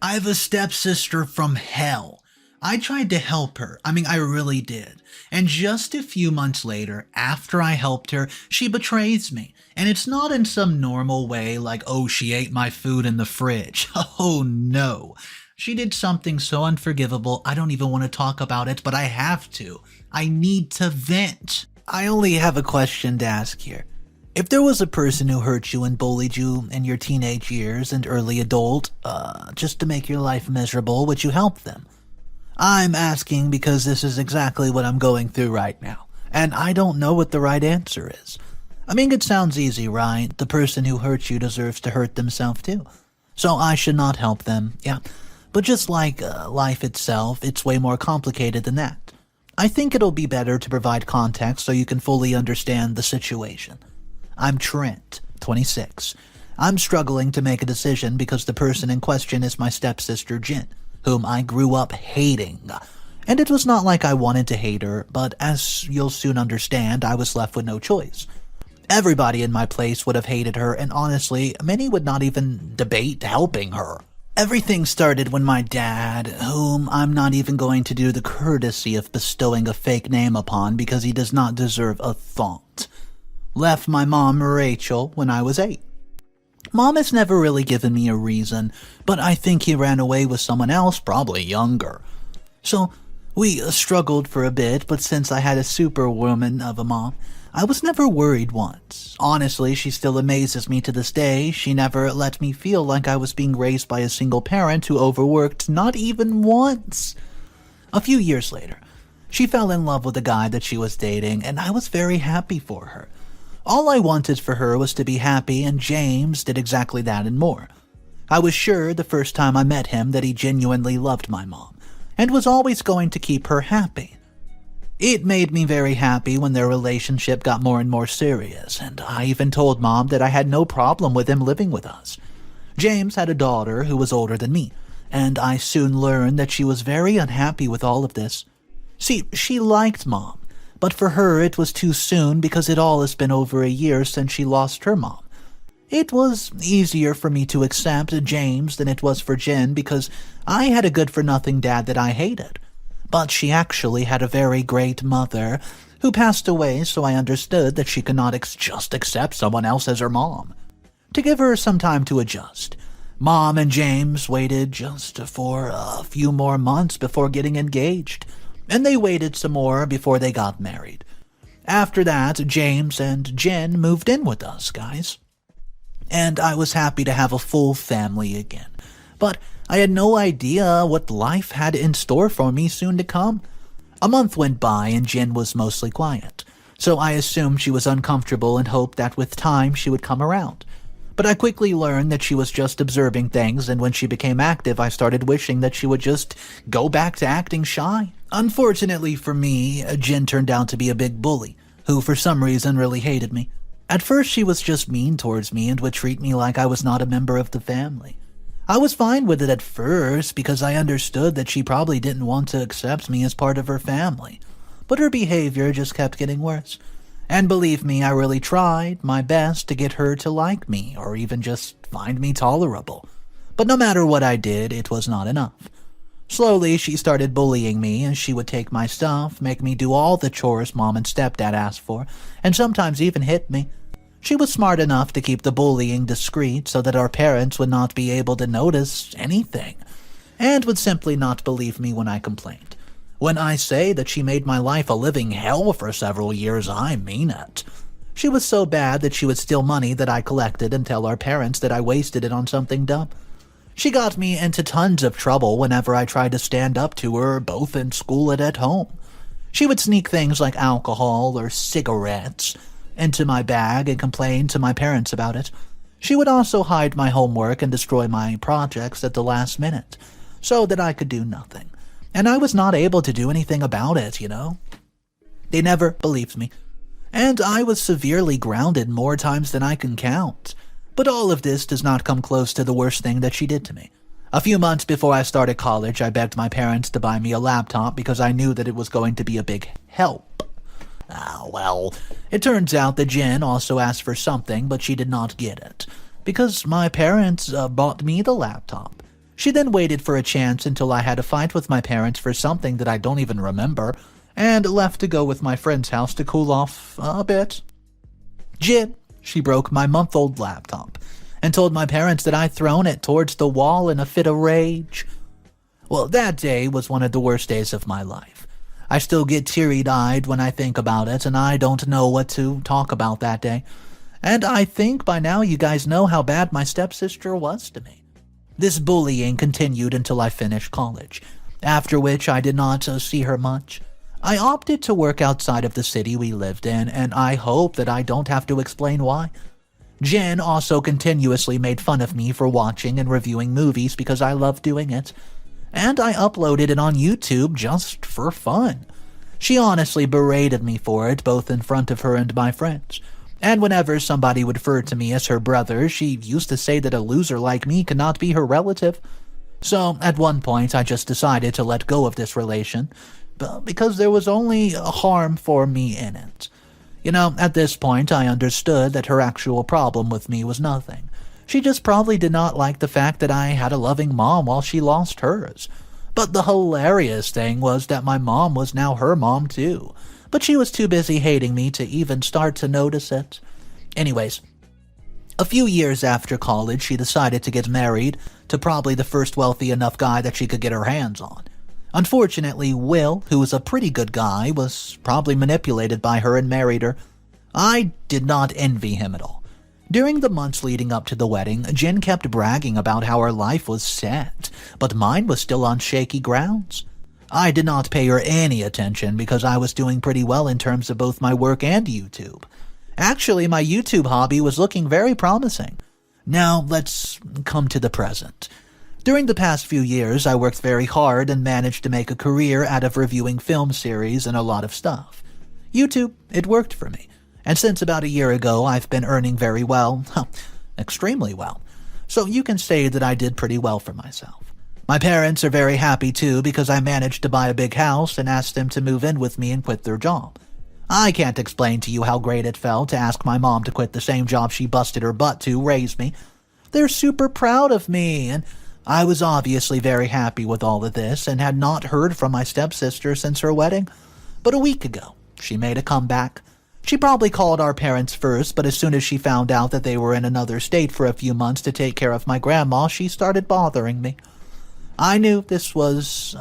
I have a stepsister from hell. I tried to help her. I really did. And just a few months later, after I helped her, she betrays me. And it's not in some normal way like, oh, she ate my food in the fridge. Oh, no. She did something so unforgivable, I don't even want to talk about it, but I have to. I need to vent. I only have a question to ask here. If there was a person who hurt you and bullied you in your teenage years and early adult, just to make your life miserable, would you help them? I'm asking because this is exactly what I'm going through right now, and I don't know what the right answer is. It sounds easy, right? The person who hurt you deserves to hurt themselves too. So I should not help them, yeah. But just like life itself, it's way more complicated than that. I think it'll be better to provide context so you can fully understand the situation. I'm Trent, 26. I'm struggling to make a decision because the person in question is my stepsister Jen, whom I grew up hating. And it was not like I wanted to hate her, but as you'll soon understand, I was left with no choice. Everybody in my place would have hated her, and honestly, many would not even debate helping her. Everything started when my dad, whom I'm not even going to do the courtesy of bestowing a fake name upon because he does not deserve a thought, left my mom, Rachel, when I was 8. Mom has never really given me a reason, but I think he ran away with someone else, probably younger. So, we struggled for a bit, but since I had a superwoman of a mom, I was never worried once. Honestly, she still amazes me to this day. She never let me feel like I was being raised by a single parent who overworked, not even once. A few years later, she fell in love with the guy that she was dating, and I was very happy for her. All I wanted for her was to be happy, and James did exactly that and more. I was sure the first time I met him that he genuinely loved my mom, and was always going to keep her happy. It made me very happy when their relationship got more and more serious, and I even told Mom that I had no problem with him living with us. James had a daughter who was older than me, and I soon learned that she was very unhappy with all of this. See, she liked Mom, but for her it was too soon because it all has been over a year since she lost her mom. It was easier for me to accept James than it was for Jen because I had a good-for-nothing dad that I hated. But she actually had a very great mother who passed away, so I understood that she could not just accept someone else as her mom. To give her some time to adjust, Mom and James waited just for a few more months before getting engaged, and they waited some more before they got married. After that, James and Jen moved in with us, guys. And I was happy to have a full family again. But I had no idea what life had in store for me soon to come. A month went by and Jen was mostly quiet, so I assumed she was uncomfortable and hoped that with time she would come around. But I quickly learned that she was just observing things, and when she became active, I started wishing that she would just go back to acting shy. Unfortunately for me, Jen turned out to be a big bully, who for some reason really hated me. At first she was just mean towards me and would treat me like I was not a member of the family. I was fine with it at first because I understood that she probably didn't want to accept me as part of her family, but her behavior just kept getting worse. And believe me, I really tried my best to get her to like me or even just find me tolerable. But no matter what I did, it was not enough. Slowly, she started bullying me, and she would take my stuff, make me do all the chores Mom and Stepdad asked for, and sometimes even hit me. She was smart enough to keep the bullying discreet so that our parents would not be able to notice anything, and would simply not believe me when I complained. When I say that she made my life a living hell for several years, I mean it. She was so bad that she would steal money that I collected and tell our parents that I wasted it on something dumb. She got me into tons of trouble whenever I tried to stand up to her, both in school and at home. She would sneak things like alcohol or cigarettes into my bag and complain to my parents about it. She would also hide my homework and destroy my projects at the last minute, so that I could do nothing. And I was not able to do anything about it, you know? They never believed me, and I was severely grounded more times than I can count. But all of this does not come close to the worst thing that she did to me. A few months before I started college, I begged my parents to buy me a laptop because I knew that it was going to be a big help. Well, it turns out that Jen also asked for something, but she did not get it, because my parents bought me the laptop. She then waited for a chance until I had a fight with my parents for something that I don't even remember, and left to go with my friend's house to cool off a bit. Jin, she broke my month-old laptop and told my parents that I'd thrown it towards the wall in a fit of rage. Well, that day was one of the worst days of my life. I still get teary-eyed when I think about it, and I don't know what to talk about that day. And I think by now you guys know how bad my stepsister was to me. This bullying continued until I finished college, after which I did not see her much. I opted to work outside of the city we lived in, and I hope that I don't have to explain why. Jen also continuously made fun of me for watching and reviewing movies because I love doing it, and I uploaded it on YouTube just for fun. She honestly berated me for it, both in front of her and my friends. And whenever somebody would refer to me as her brother, she used to say that a loser like me could not be her relative. So, at one point, I just decided to let go of this relation, because there was only harm for me in it. You know, at this point, I understood that her actual problem with me was nothing. She just probably did not like the fact that I had a loving mom while she lost hers. But the hilarious thing was that my mom was now her mom too. But she was too busy hating me to even start to notice it. Anyways, a few years after college, she decided to get married to probably the first wealthy enough guy that she could get her hands on. Unfortunately, Will, who was a pretty good guy, was probably manipulated by her and married her. I did not envy him at all. During the months leading up to the wedding, Jen kept bragging about how her life was set, but mine was still on shaky grounds. I did not pay her any attention because I was doing pretty well in terms of both my work and YouTube. Actually, my YouTube hobby was looking very promising. Now, let's come to the present. During the past few years, I worked very hard and managed to make a career out of reviewing film series and a lot of stuff. YouTube, it worked for me. And since about a year ago, I've been earning very well, extremely well. So you can say that I did pretty well for myself. My parents are very happy too because I managed to buy a big house and asked them to move in with me and quit their job. I can't explain to you how great it felt to ask my mom to quit the same job she busted her butt to raise me. They're super proud of me, and I was obviously very happy with all of this and had not heard from my stepsister since her wedding. But a week ago, she made a comeback. She probably called our parents first, but as soon as she found out that they were in another state for a few months to take care of my grandma, she started bothering me. I knew this was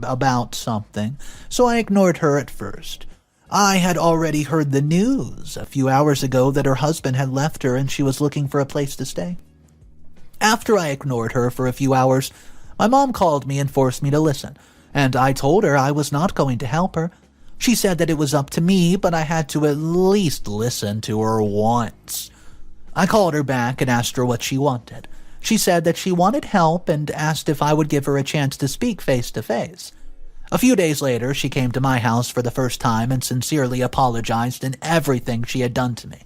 about something, so I ignored her at first. I had already heard the news a few hours ago that her husband had left her and she was looking for a place to stay. After I ignored her for a few hours, my mom called me and forced me to listen, and I told her I was not going to help her. She said that it was up to me, but I had to at least listen to her once. I called her back and asked her what she wanted. She said that she wanted help and asked if I would give her a chance to speak face to face. A few days later, she came to my house for the first time and sincerely apologized in everything she had done to me.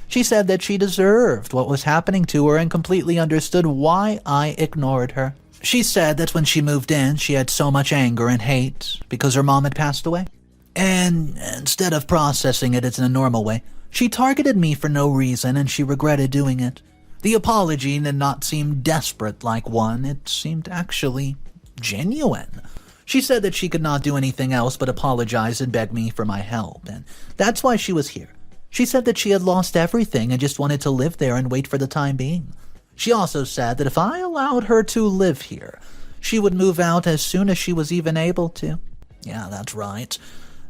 She said that she deserved what was happening to her and completely understood why I ignored her. She said that when she moved in, she had so much anger and hate because her mom had passed away. And instead of processing it in a normal way, she targeted me for no reason and she regretted doing it. The apology did not seem desperate like one, it seemed actually genuine. She said that she could not do anything else but apologize and beg me for my help, and that's why she was here. She said that she had lost everything and just wanted to live there and wait for the time being. She also said that if I allowed her to live here, she would move out as soon as she was even able to. Yeah, that's right.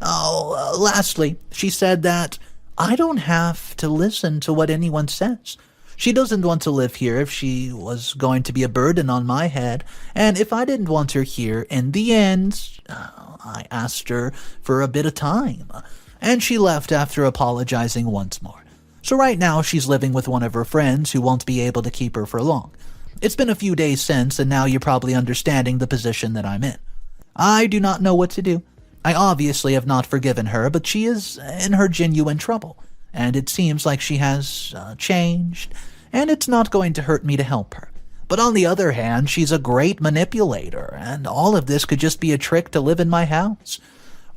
Lastly, she said that I don't have to listen to what anyone says. She doesn't want to live here if she was going to be a burden on my head, and if I didn't want her here, in the end, I asked her for a bit of time, and she left after apologizing once more. So right now she's living with one of her friends who won't be able to keep her for long. It's been a few days since, and now you're probably understanding the position that I'm in. I do not know what to do. I obviously have not forgiven her, but she is in her genuine trouble. And it seems like she has changed, and it's not going to hurt me to help her. But on the other hand, she's a great manipulator, and all of this could just be a trick to live in my house.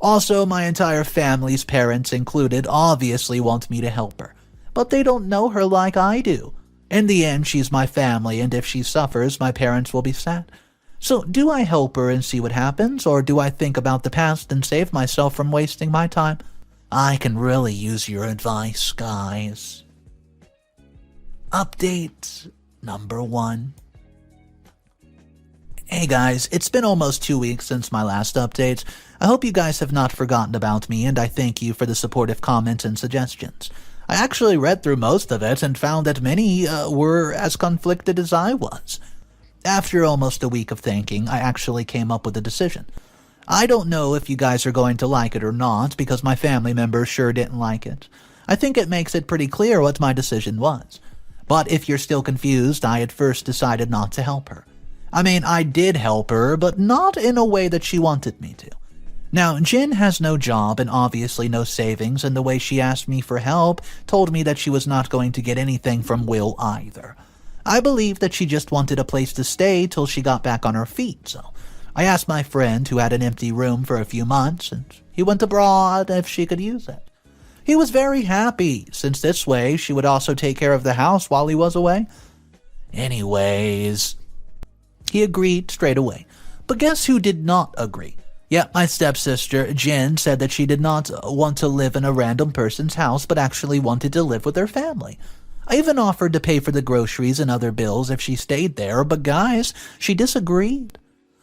Also, my entire family's parents included obviously want me to help her, but they don't know her like I do. In the end, she's my family, and if she suffers, my parents will be sad. So do I help her and see what happens, or do I think about the past and save myself from wasting my time? I can really use your advice, guys. Update number 1. Hey guys, it's been almost 2 weeks since my last update. I hope you guys have not forgotten about me, and I thank you for the supportive comments and suggestions. I actually read through most of it and found that many were as conflicted as I was. After almost a week of thinking, I actually came up with a decision. I don't know if you guys are going to like it or not, because my family members sure didn't like it. I think it makes it pretty clear what my decision was. But if you're still confused, I at first decided not to help her. I mean, I did help her, but not in a way that she wanted me to. Now, Jen has no job and obviously no savings, and the way she asked me for help told me that she was not going to get anything from Will either. I believe that she just wanted a place to stay till she got back on her feet, so I asked my friend who had an empty room for a few months, and he went abroad if she could use it. He was very happy, since this way she would also take care of the house while he was away. Anyways, he agreed straight away. But guess who did not agree? Yeah, my stepsister, Jen, said that she did not want to live in a random person's house, but actually wanted to live with her family. I even offered to pay for the groceries and other bills if she stayed there, but guys, she disagreed.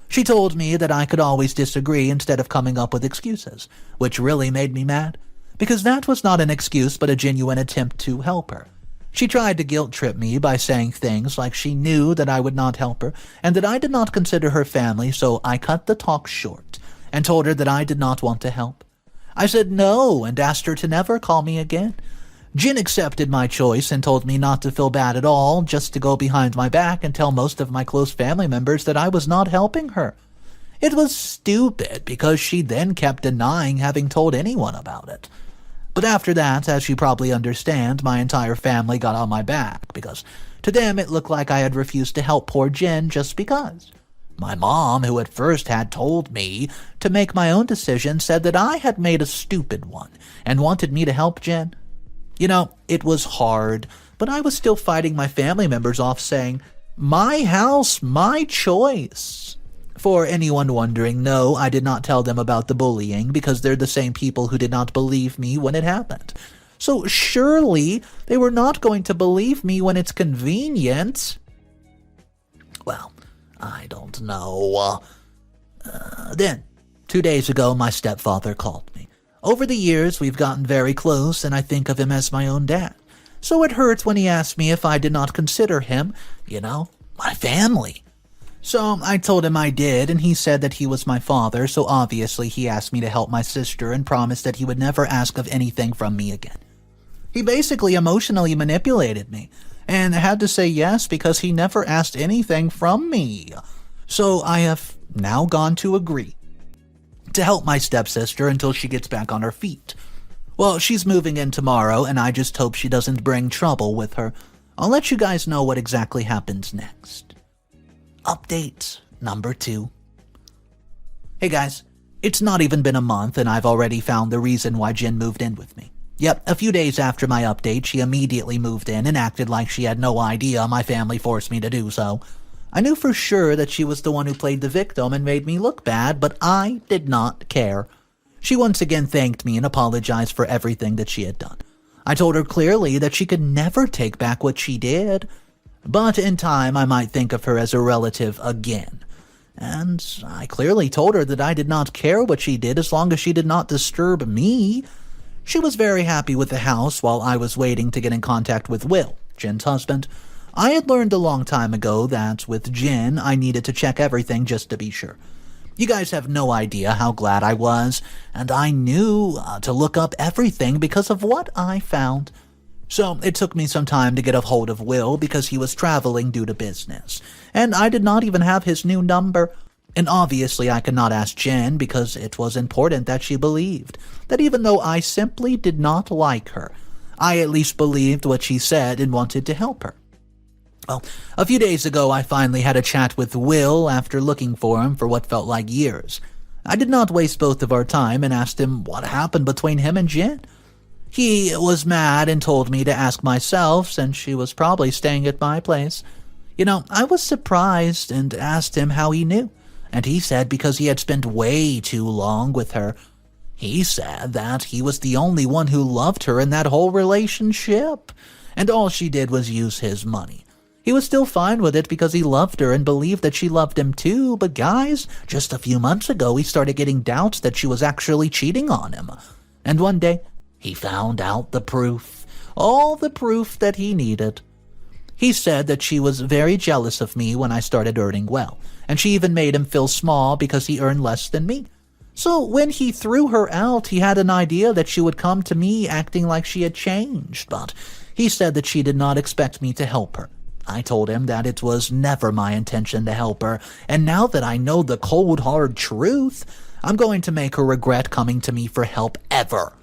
She told me that I could always disagree instead of coming up with excuses, which really made me mad, because that was not an excuse but a genuine attempt to help her. She tried to guilt-trip me by saying things like she knew that I would not help her and that I did not consider her family, so I cut the talk short and told her that I did not want to help. I said no and asked her to never call me again. Jen accepted my choice and told me not to feel bad at all, just to go behind my back and tell most of my close family members that I was not helping her. It was stupid because she then kept denying having told anyone about it. But after that, as you probably understand, my entire family got on my back because to them it looked like I had refused to help poor Jen just because. My mom, who at first had told me to make my own decision, said that I had made a stupid one and wanted me to help Jen. You know, it was hard, but I was still fighting my family members off saying, "My house, my choice." For anyone wondering, no, I did not tell them about the bullying because they're the same people who did not believe me when it happened. So surely they were not going to believe me when it's convenient. Well, I don't know. Then, 2 days ago, my stepfather called me. Over the years, we've gotten very close, and I think of him as my own dad. So it hurts when he asked me if I did not consider him, my family. So I told him I did, and he said that he was my father, so obviously he asked me to help my sister and promised that he would never ask of anything from me again. He basically emotionally manipulated me, and I had to say yes because he never asked anything from me. So I have now gone to agree to help my stepsister until she gets back on her feet. Well, she's moving in tomorrow, and I just hope she doesn't bring trouble with her. I'll let you guys know what exactly happens next. Update number 2. Hey guys, it's not even been a month and I've already found the reason why Jen moved in with me. Yep, a few days after my update, she immediately moved in and acted like she had no idea my family forced me to do so. I knew for sure that she was the one who played the victim and made me look bad, but I did not care. She once again thanked me and apologized for everything that she had done. I told her clearly that she could never take back what she did. But in time, I might think of her as a relative again. And I clearly told her that I did not care what she did as long as she did not disturb me. She was very happy with the house while I was waiting to get in contact with Will, Jen's husband. I had learned a long time ago that with Jen, I needed to check everything just to be sure. You guys have no idea how glad I was, and I knew to look up everything because of what I found. So it took me some time to get a hold of Will because he was traveling due to business, and I did not even have his new number. And obviously I could not ask Jen because it was important that she believed that even though I simply did not like her, I at least believed what she said and wanted to help her. Well, a few days ago I finally had a chat with Will after looking for him for what felt like years. I did not waste both of our time and asked him what happened between him and Jen. He was mad and told me to ask myself since she was probably staying at my place. I was surprised and asked him how he knew, and he said because he had spent way too long with her. He said that he was the only one who loved her in that whole relationship, and all she did was use his money. He was still fine with it because he loved her and believed that she loved him too, but guys, just a few months ago he started getting doubts that she was actually cheating on him. And one day, he found out the proof, all the proof that he needed. He said that she was very jealous of me when I started earning well, and she even made him feel small because he earned less than me. So when he threw her out, he had an idea that she would come to me acting like she had changed, but he said that she did not expect me to help her. I told him that it was never my intention to help her, and now that I know the cold, hard truth, I'm going to make her regret coming to me for help ever.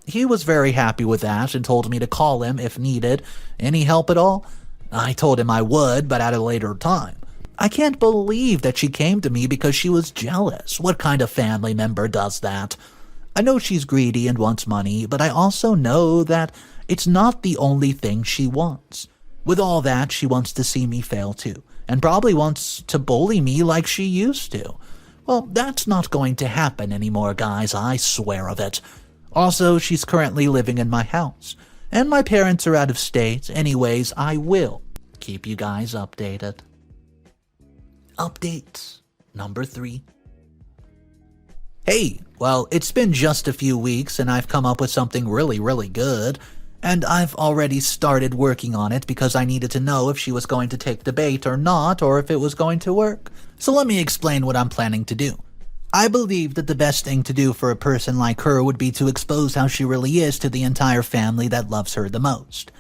He was very happy with that and told me to call him if needed. Any help at all? I told him I would, but at a later time. I can't believe that she came to me because she was jealous. What kind of family member does that? I know she's greedy and wants money, but I also know that it's not the only thing she wants. With all that, she wants to see me fail too, and probably wants to bully me like she used to. Well, that's not going to happen anymore, guys, I swear of it. Also, she's currently living in my house, and my parents are out of state. Anyways, I will keep you guys updated. Update number 3. Hey, well, it's been just a few weeks, and I've come up with something really, really good, and I've already started working on it because I needed to know if she was going to take the bait or not, or if it was going to work. So let me explain what I'm planning to do. I believe that the best thing to do for a person like her would be to expose how she really is to the entire family that loves her the most.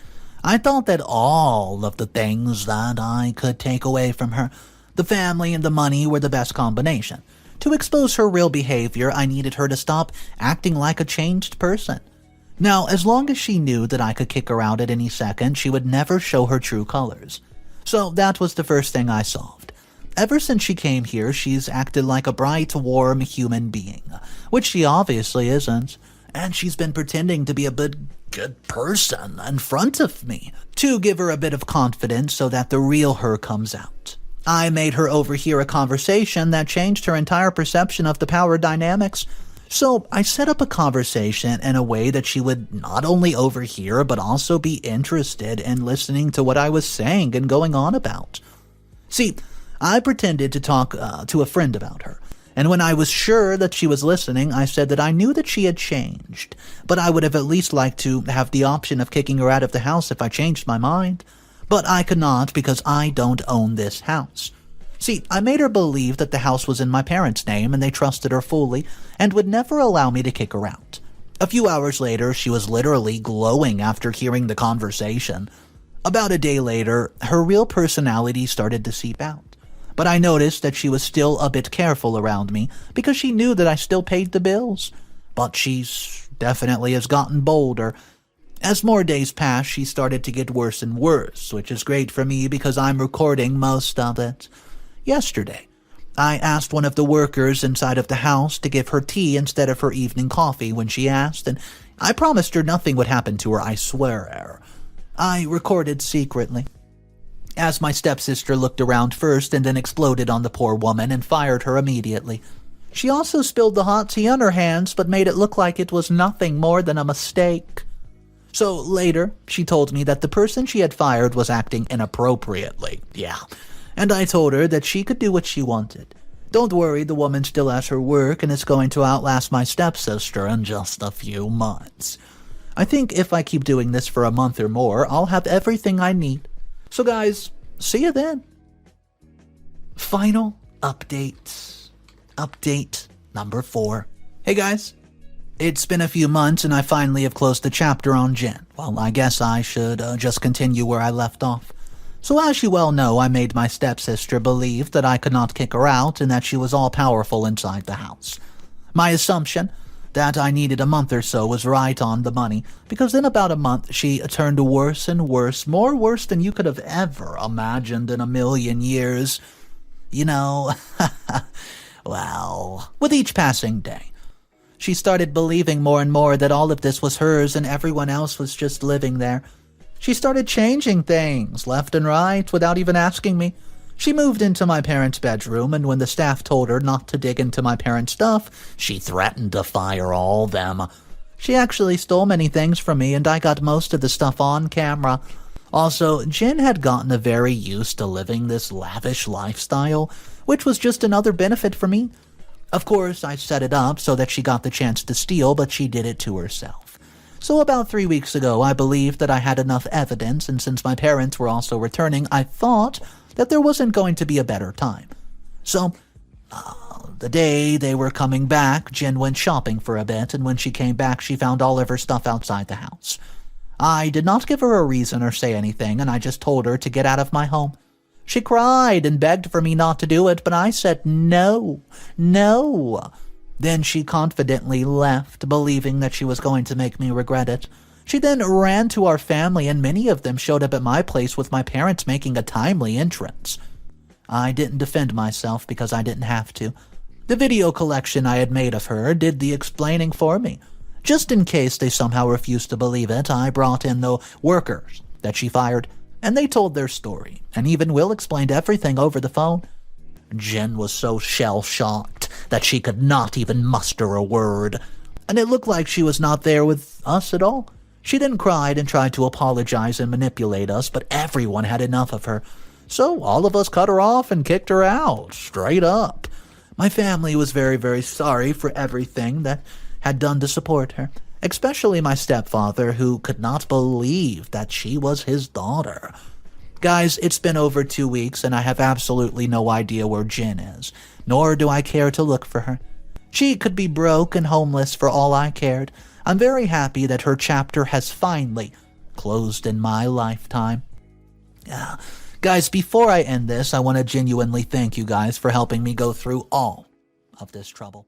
I thought that all of the things that I could take away from her, the family and the money, were the best combination. To expose her real behavior, I needed her to stop acting like a changed person. Now, as long as she knew that I could kick her out at any second, she would never show her true colors. So that was the first thing I solved. Ever since she came here, she's acted like a bright, warm human being, which she obviously isn't, and she's been pretending to be a good person in front of me to give her a bit of confidence so that the real her comes out. I made her overhear a conversation that changed her entire perception of the power dynamics. So I set up a conversation in a way that she would not only overhear but also be interested in listening to what I was saying and going on about. See, I pretended to talk to a friend about her, and when I was sure that she was listening, I said that I knew that she had changed, but I would have at least liked to have the option of kicking her out of the house if I changed my mind. But I could not because I don't own this house. See, I made her believe that the house was in my parents' name and they trusted her fully and would never allow me to kick her out. A few hours later, she was literally glowing after hearing the conversation. About a day later, her real personality started to seep out. But I noticed that she was still a bit careful around me because she knew that I still paid the bills. But she definitely has gotten bolder. As more days passed, she started to get worse and worse, which is great for me because I'm recording most of it. Yesterday, I asked one of the workers inside of the house to give her tea instead of her evening coffee when she asked, and I promised her nothing would happen to her, I swear. I recorded secretly. As my stepsister looked around first and then exploded on the poor woman and fired her immediately. She also spilled the hot tea on her hands but made it look like it was nothing more than a mistake. So later, she told me that the person she had fired was acting inappropriately. Yeah. And I told her that she could do what she wanted. Don't worry, the woman still has her work and is going to outlast my stepsister in just a few months. I think if I keep doing this for a month or more, I'll have everything I need. So guys, see you then. Final update. Update number 4. Hey guys. It's been a few months and I finally have closed the chapter on Jen. Well, I guess I should just continue where I left off. So as you well know, I made my stepsister believe that I could not kick her out and that she was all-powerful inside the house. My assumption that I needed a month or so was right on the money, because in about a month she turned worse and worse, more worse than you could have ever imagined in a million years. You know, well, with each passing day, She started believing more and more that all of this was hers and everyone else was just living there. She started changing things left and right without even asking me. She moved into my parents' bedroom, and when the staff told her not to dig into my parents' stuff, she threatened to fire all them. She actually stole many things from me, and I got most of the stuff on camera. Also, Jen had gotten very used to living this lavish lifestyle, which was just another benefit for me. Of course, I set it up so that she got the chance to steal, but she did it to herself. So about 3 weeks ago, I believed that I had enough evidence, and since my parents were also returning, I thought that there wasn't going to be a better time. So, the day they were coming back, Jen went shopping for a bit, and when she came back, she found all of her stuff outside the house. I did not give her a reason or say anything, and I just told her to get out of my home. She cried and begged for me not to do it, but I said no. Then she confidently left, believing that she was going to make me regret it. She then ran to our family, and many of them showed up at my place with my parents making a timely entrance. I didn't defend myself because I didn't have to. The video collection I had made of her did the explaining for me. Just in case they somehow refused to believe it, I brought in the workers that she fired, and they told their story, and even Will explained everything over the phone. Jen was so shell-shocked that she could not even muster a word, and it looked like she was not there with us at all. She then cried and tried to apologize and manipulate us, but everyone had enough of her. So all of us cut her off and kicked her out, straight up. My family was very, very sorry for everything that had done to support her, especially my stepfather, who could not believe that she was his daughter. Guys, it's been over 2 weeks, and I have absolutely no idea where Jen is, nor do I care to look for her. She could be broke and homeless for all I cared. I'm very happy that her chapter has finally closed in my lifetime. Guys, before I end this, I want to genuinely thank you guys for helping me go through all of this trouble.